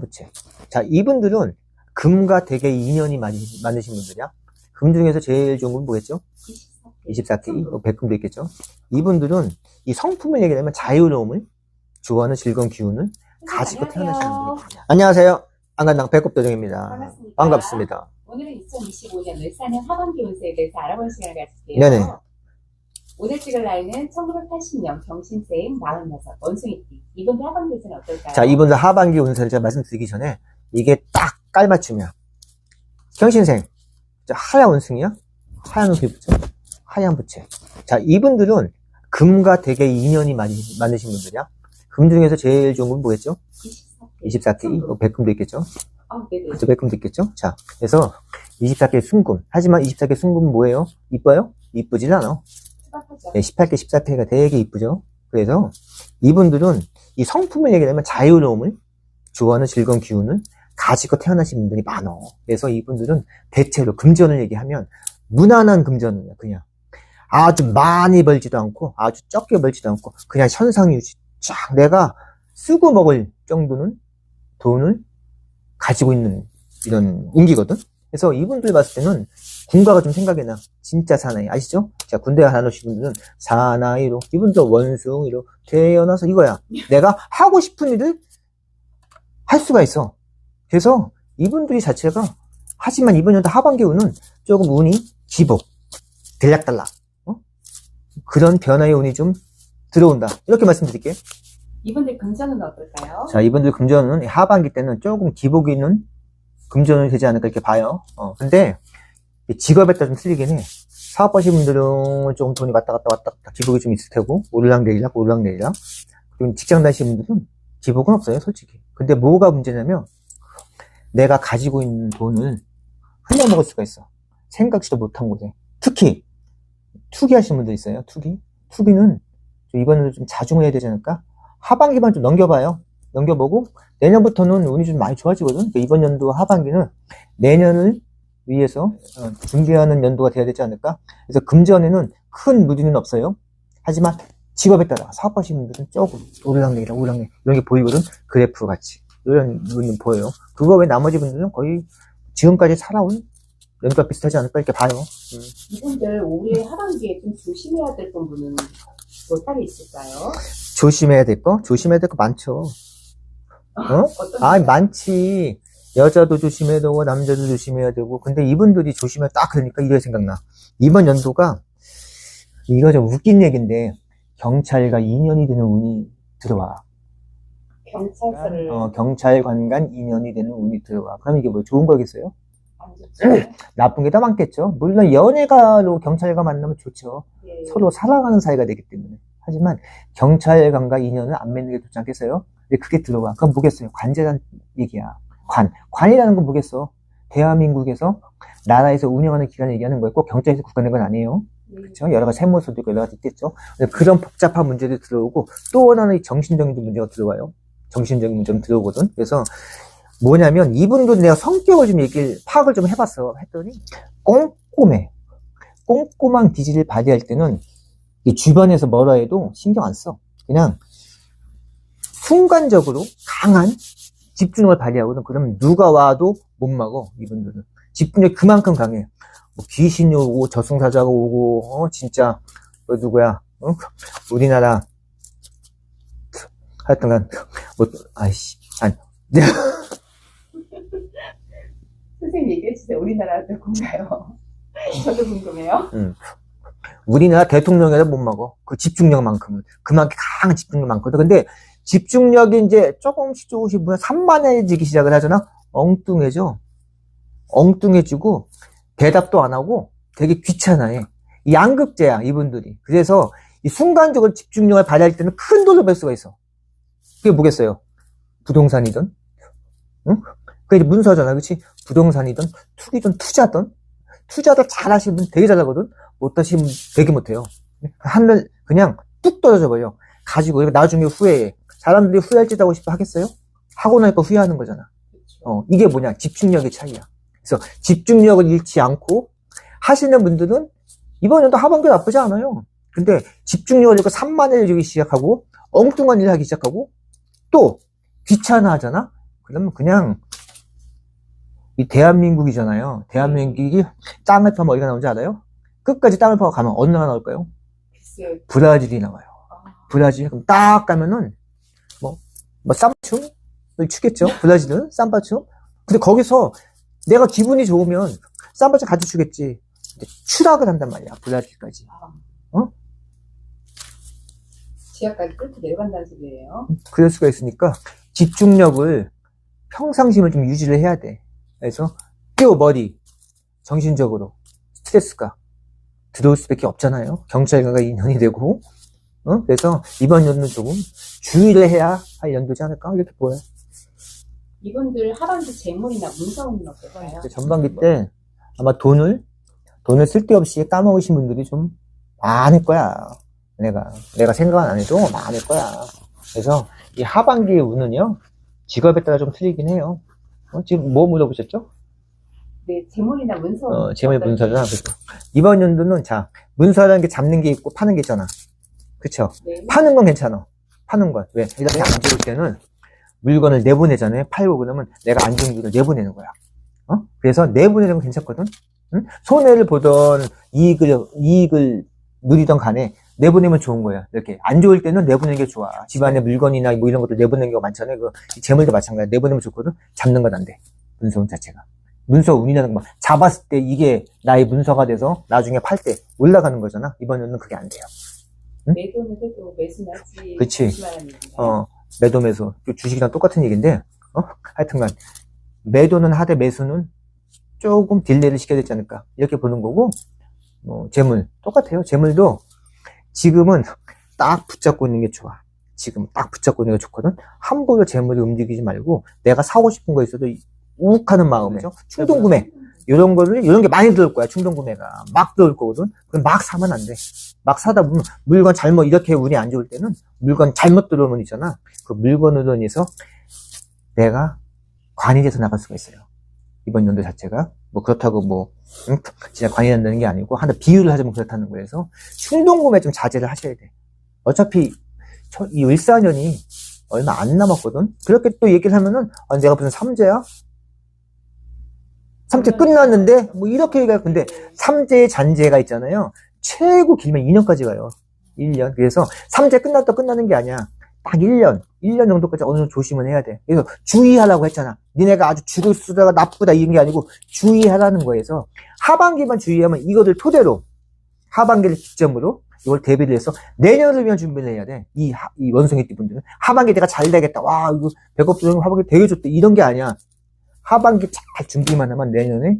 하얀부채. 자, 이분들은 금과 되게 인연이 많으신 분들이야. 금 중에서 제일 좋은 건 뭐겠죠? 24K, 백금도 있겠죠. 이분들은 이 성품을 얘기하면 자유로움을 좋아하는 즐거운 기운을 가지고 태어나시는 분들이에요. 안녕하세요. 안간당 배꼽도정입니다. 반갑습니다. 반갑습니다. 오늘은 2025년 을사년 하반기 운세에 대해서 알아볼 시간을 가질게요. 네네. 오늘 찍을 나이는 1980년 경신생 46, 원숭이띠. 이분들 하반기 운세는 어떨까요? 자, 이분들 하반기 운세를 제가 말씀드리기 전에 이게 딱 깔맞춤이야. 경신생. 자, 하얀 원숭이야? 하얀 피부죠? 하얀 부채. 자, 이분들은 금과 되게 인연이 많으신 분들이야. 금 중에서 제일 좋은 건 뭐겠죠? 24K, 백금도 있겠죠? 네네. 그쵸, 백금도 있겠죠? 자, 그래서 24K 순금. 하지만 24K 순금은 뭐예요? 이뻐요? 이쁘진 않아. 수박하죠. 네, 18K, 14K가 되게 이쁘죠? 그래서 이분들은 이 성품을 얘기하면 자유로움을 좋아하는 즐거운 기운을 가지고 태어나신 분들이 많아. 그래서 이분들은 대체로 금전을 얘기하면 무난한 금전이야, 그냥. 아주 많이 벌지도 않고, 아주 적게 벌지도 않고, 그냥 현상유지. 쫙 내가 쓰고 먹을 정도는 돈을 가지고 있는 이런 운기거든? 그래서 이분들 봤을 때는 군가가 좀 생각이 나. 진짜 사나이. 아시죠? 자, 군대 다녀오신 분들은 사나이로, 이분들 원숭이로 태어나서 이거야. 내가 하고 싶은 일을 할 수가 있어. 그래서 이분들이 자체가, 하지만 이번 연도 하반기 운은 조금 운이 기복, 들락달락, 그런 변화의 운이 좀 들어온다. 이렇게 말씀드릴게요. 이분들 금전은 어떨까요? 자, 이분들 금전은 하반기 때는 조금 기복이 있는 금전이 되지 않을까 이렇게 봐요. 근데 직업에 따라 좀 틀리긴 해. 사업하시는 분들은 조금 돈이 왔다 갔다 기복이 좀 있을 테고, 오르락내리락. 그리고 직장 다니시는 분들은 기복은 없어요, 솔직히. 근데 뭐가 문제냐면, 내가 가지고 있는 돈을 흘려먹을 수가 있어. 생각지도 못한 곳에. 특히 투기하시는 분들 있어요. 투기는 이번에는 좀 자중해야 되지 않을까? 하반기만 좀 넘겨봐요. 넘겨보고 내년부터는 운이 좀 많이 좋아지거든. 그러니까 이번 연도 하반기는 내년을 위해서 준비하는 연도가 돼야 되지 않을까? 그래서 금전에는 큰 무리는 없어요. 하지만 직업에 따라 사업하시는 분들은 조금 오르락내리락 이런 게 보이거든. 그래프 같이 이런 눈이 보여요. 그거 외 나머지 분들은 거의 지금까지 살아온 연도가 비슷하지 않을까 이렇게 봐요. 이분들 올해 하반기에 좀 조심해야 될 부분은 몇 달이 있을까요? 조심해야 될 거 많죠. 많지. 여자도 조심해야 되고 남자도 조심해야 되고. 근데 이분들이 조심해야 딱 그러니까 이래 생각나. 이번 연도가 이거 좀 웃긴 얘기인데 경찰과 인연이 되는 운이 들어와. 경찰서를 경찰관간 인연이 되는 운이 들어와. 그럼 이게 뭐 좋은 거겠어요? 안 좋죠. 나쁜 게 더 많겠죠. 물론 연애가로 경찰과 만나면 좋죠. 네. 서로 살아가는 사이가 되기 때문에. 하지만 경찰관과 인연을 안 맺는 게 좋지 않겠어요? 근데 그게 들어와. 그럼 뭐겠어요? 관제란 얘기야. 관이라는 건 뭐겠어? 대한민국에서 나라에서 운영하는 기관을 얘기하는 거예요. 꼭 경찰에서 국가는 건 아니에요. 그렇죠? 여러 가지 세무서도 있고 여러 가지 있겠죠. 그런 복잡한 문제들이 들어오고 또 하나는 정신적인 문제가 들어와요. 정신적인 문제가 들어오거든. 그래서 뭐냐면 이분도 내가 성격을 좀 파악을 좀 해봤어. 했더니 꼼꼼해. 꼼꼼한 기질을 발휘할 때는 이 주변에서 뭐라 해도 신경 안 써. 그냥 순간적으로 강한 집중력을 발휘하거든. 그러면 누가 와도 못 막어. 이분들은 집중력이 그만큼 강해. 뭐 귀신이 오고 저승사자가 오고 진짜 누구야? 우리나라 하여튼간 선생님 얘기해주세요. 우리나라 누군가요? 저도 궁금해요. 우리나라 대통령에도 못 막어. 그 집중력만큼은. 그만큼 강한 집중력 많거든. 근데 집중력이 이제 조금씩 산만해지기 시작을 하잖아? 엉뚱해지고, 대답도 안 하고 되게 귀찮아해. 양극재야, 이분들이. 그래서 이 순간적으로 집중력을 발휘할 때는 큰 돈을 벌 수가 있어. 그게 뭐겠어요? 부동산이든, 응? 그게 문서잖아, 그치? 부동산이든, 투기든, 투자도 잘 하시는 분 되게 잘하거든? 못하시는 분 되게 못해요. 하늘 그냥 뚝 떨어져 버려. 가지고 나중에 후회해. 사람들이 후회할 짓 하고 싶어 하겠어요? 하고 나니까 후회하는 거잖아. 이게 뭐냐? 집중력의 차이야. 그래서 집중력을 잃지 않고 하시는 분들은 이번 연도 하반기 나쁘지 않아요. 근데 집중력을 잃고 산만해지기 시작하고 엉뚱한 일을 하기 시작하고 또 귀찮아 하잖아? 그러면 그냥 이 대한민국이잖아요. 대한민국이 땅을 파면 어디가 나오는지 알아요? 끝까지 땅을 파고 가면 어느 나라가 나올까요? 글쎄요. 브라질이 나와요. 아, 브라질. 그럼 딱 가면은 뭐 쌈바춤을 추겠죠. 브라질은 쌈바춤. 근데 거기서 내가 기분이 좋으면 쌈바춤 같이 추겠지. 근데 추락을 한단 말이야. 브라질까지. 어? 지하까지 뚫고 내려간다는 소리예요. 그럴 수가 있으니까 집중력을 평상심을 좀 유지를 해야 돼. 그래서 뼈, 머리, 정신적으로 스트레스가 들어올 수밖에 없잖아요. 경찰과가 인연이 되고. 그래서 이번 연도는 조금 주의를 해야 할 연도지 않을까 이렇게 보여요. 이분들 하반기 재물이나 문서운은 어떨까요? 전반기 때 아마 돈을 쓸데없이 까먹으신 분들이 좀 많을 거야. 내가 생각은 안 해도 많을 거야. 그래서 이 하반기의 운은요, 직업에 따라 좀 틀리긴 해요. 지금 뭐 물어보셨죠? 네, 재물이나 문서. 재물 문서잖아. 그래서 이번 연도는 자, 문서라는 게 잡는 게 있고 파는 게 있잖아. 그쵸? 네. 파는 건 괜찮아. 파는 건. 왜? 이렇게 안 좋을 때는 물건을 내보내잖아요. 팔고 그러면 내가 안 좋은 물건을 내보내는 거야. 그래서 내보내는 건 괜찮거든? 응? 손해를 보던 이익을 누리던 간에 내보내면 좋은 거야. 이렇게. 안 좋을 때는 내보내는 게 좋아. 집안에 물건이나 뭐 이런 것들 내보내는 경우가 많잖아요. 재물도 마찬가지야. 내보내면 좋거든? 잡는 건 안 돼. 문서운 자체가. 문서운이라는 거. 잡았을 때 이게 나의 문서가 돼서 나중에 팔 때 올라가는 거잖아. 이번 년은 그게 안 돼요. 매도는 해도 매수는 하지. 그치. 조심하라는 얘기인가요? 매도. 주식이랑 똑같은 얘기인데, 하여튼간, 매도는 하되 매수는 조금 딜레이를 시켜야 되지 않을까. 이렇게 보는 거고, 재물. 똑같아요. 재물도 지금은 딱 붙잡고 있는 게 좋아. 지금 딱 붙잡고 있는 게 좋거든. 함부로 재물을 움직이지 말고, 내가 사고 싶은 거 있어도 욱 하는 마음이죠. 충동 구매. 이런 게 많이 들어올 거야. 충동 구매가. 막 들어올 거거든. 그럼 막 사면 안 돼. 막 사다 보면 물건 잘못, 이렇게 운이 안 좋을 때는 물건 잘못 들어오면 있잖아. 그 물건으로 인해서 내가 관이 돼서 나갈 수가 있어요. 이번 연도 자체가. 그렇다고 진짜 관이 난다는 게 아니고, 하나 비유를 하자면 그렇다는 거여서 충동 구매 좀 자제를 하셔야 돼. 어차피 이 14년이 얼마 안 남았거든. 그렇게 또 얘기를 하면은, 내가 무슨 삼재야? 삼재 끝났는데? 이렇게 얘기할 건데, 삼재의 잔재가 있잖아요. 최고 길면 2년까지 가요. 1년. 그래서 삼재 끝났다 끝나는 게 아니야. 딱 1년 정도까지 어느 정도 조심은 해야 돼. 그래서 주의하라고 했잖아. 니네가 아주 죽을 수다가 나쁘다 이런 게 아니고 주의하라는 거에서 하반기만 주의하면 이거를 토대로 하반기를 기점으로 이걸 대비를 해서 내년을 위한 준비를 해야 돼. 이 원숭이띠 분들은 하반기 내가 잘 되겠다. 와, 이거 배고프면 하반기 되게 좋다. 이런 게 아니야. 하반기 잘 준비만 하면 내년에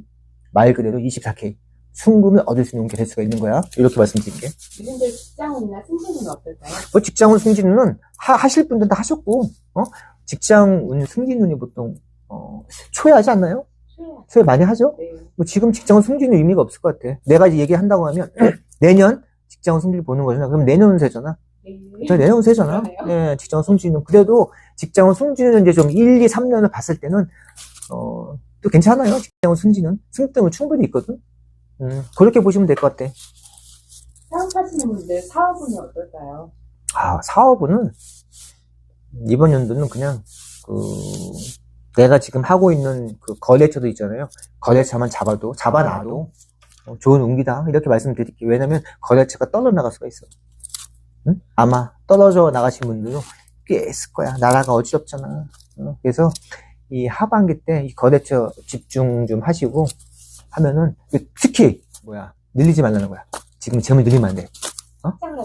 말 그대로 24K 순금을 얻을 수 있는 게 될 수가 있는 거야. 이렇게 말씀드릴게. 이분들 직장운이나 승진운은 어떨까요? 직장운 승진운은 하실 분들은 다 하셨고, 직장운 승진운이 보통 초에 하지 않나요? 초에 많이 하죠? 네. 지금 직장운 승진은 의미가 없을 것 같아. 내가 이제 얘기한다고 하면 내년 직장운 승진을 보는 거잖아. 그럼 내년 운세잖아. 네. 내년 운세잖아. 네, 직장운 승진은. 그래도 직장운 승진은 이제 좀 1, 2, 3년을 봤을 때는 또 괜찮아요. 직장운 승진은. 승등은 충분히 있거든. 그렇게 보시면 될 것 같아. 사업하시는 분들 사업운이 어떨까요? 사업은 이번 연도는 그냥 내가 지금 하고 있는 거래처도 있잖아요. 거래처만 잡아놔도 좋은 운기다 이렇게 말씀드릴게요. 왜냐면 거래처가 떨어져 나갈 수가 있어. 응? 아마 떨어져 나가신 분들도 꽤 있을 거야. 나라가 어지럽잖아. 그래서 이 하반기 때 이 거래처 집중 좀 하시고 하면은 특히 늘리지 말라는 거야. 지금 재물 늘리면 안 돼.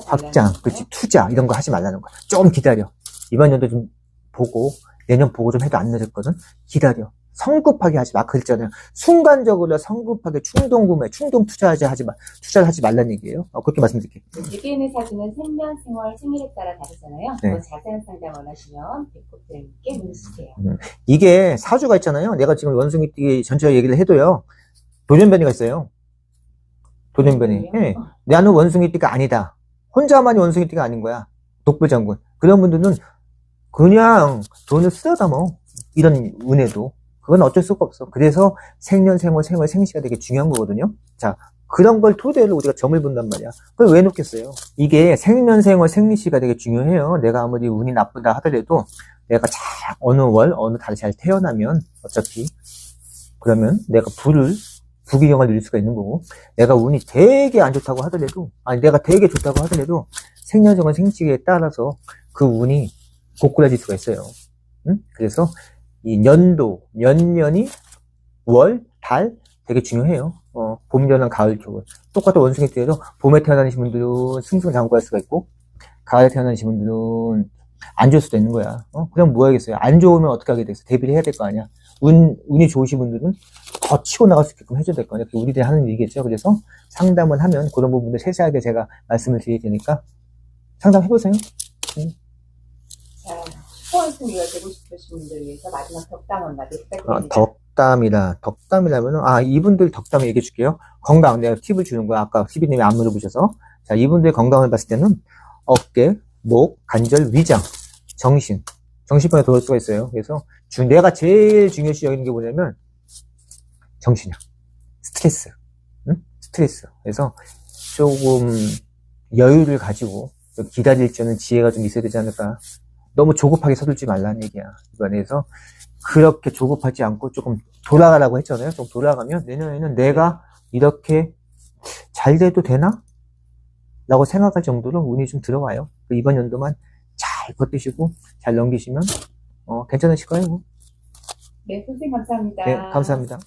확장, 그렇지, 투자 이런 거 하지 말라는 거야. 좀 기다려. 이번 연도 좀 보고 내년 보고 좀 해도 안 늦었거든. 기다려. 성급하게 하지 마. 그랬잖아요. 순간적으로 성급하게 충동 구매, 충동 투자를 하지 말라는 얘기예요. 그렇게 말씀드릴게요. 개개인의 사주는 생년, 생월, 생일에 따라 다르잖아요. 네. 더 자세한 상담 원하시면 백호쌤께 문의주세요. 이게 사주가 있잖아요. 내가 지금 원숭이띠 전체 얘기를 해도요. 돌연변이가 있어요. 돌연변이. 네. 나는 원숭이띠가 아니다. 혼자만이 원숭이띠가 아닌 거야. 독불장군. 그런 분들은 그냥 돈을 쓰다듬어. 이런 운에도. 그건 어쩔 수가 없어. 그래서 생년, 생월, 생시가 되게 중요한 거거든요. 자, 그런 걸 토대로 우리가 점을 본단 말이야. 그걸 왜 놓겠어요? 이게 생년, 생월, 생리시가 되게 중요해요. 내가 아무리 운이 나쁘다 하더라도 내가 잘 어느 월 어느 달에 잘 태어나면 어차피 그러면 내가 부귀영화를 누릴 수가 있는 거고, 내가 운이 되게 안 좋다고 하더라도, 아니 내가 되게 좋다고 하더라도 생년정월 생시기에 따라서 그 운이 고꾸라질 수가 있어요. 응? 그래서 이 년도, 년년이 월, 달 되게 중요해요. 봄, 여름, 가을, 겨울. 똑같은 원숭이 때에도 봄에 태어나신 분들은 승승장구할 수가 있고, 가을에 태어나신 분들은 안 좋을 수도 있는 거야. 그냥 뭐 하겠어요. 안 좋으면 어떻게 하게 되겠어. 대비를 해야 될 거 아니야. 운이 좋으신 분들은 더 치고 나갈 수 있게끔 해줘야 될 거 아니야. 그게 우리들이 하는 일이겠죠. 그래서 상담을 하면 그런 부분들 세세하게 제가 말씀을 드릴 테니까 상담해보세요. 자, 슈퍼원숭이가 되고 싶으신 분들 위해서 마지막 덕담 한마디 부탁드립니다. 덕담이라면은, 이분들 덕담을 얘기해 줄게요. 건강, 내가 팁을 주는 거야. 아까 TV님이 안 물어보셔서. 자, 이분들 건강을 봤을 때는 어깨, 목, 관절, 위장, 정신병에 들어올 수가 있어요. 그래서 내가 제일 중요시 여기는 게 뭐냐면 정신이야. 스트레스. 응? 스트레스. 그래서 조금 여유를 가지고 좀 기다릴 줄은 지혜가 좀 있어야 되지 않을까. 너무 조급하게 서둘지 말라는 얘기야. 이번에서 그렇게 조급하지 않고 조금 돌아가라고 했잖아요. 좀 돌아가면 내년에는 내가 이렇게 잘 돼도 되나? 라고 생각할 정도로 운이 좀 들어와요. 이번 연도만 잘 버티시고 잘 넘기시면 괜찮으실 거예요. 네, 선생님 감사합니다. 네, 감사합니다.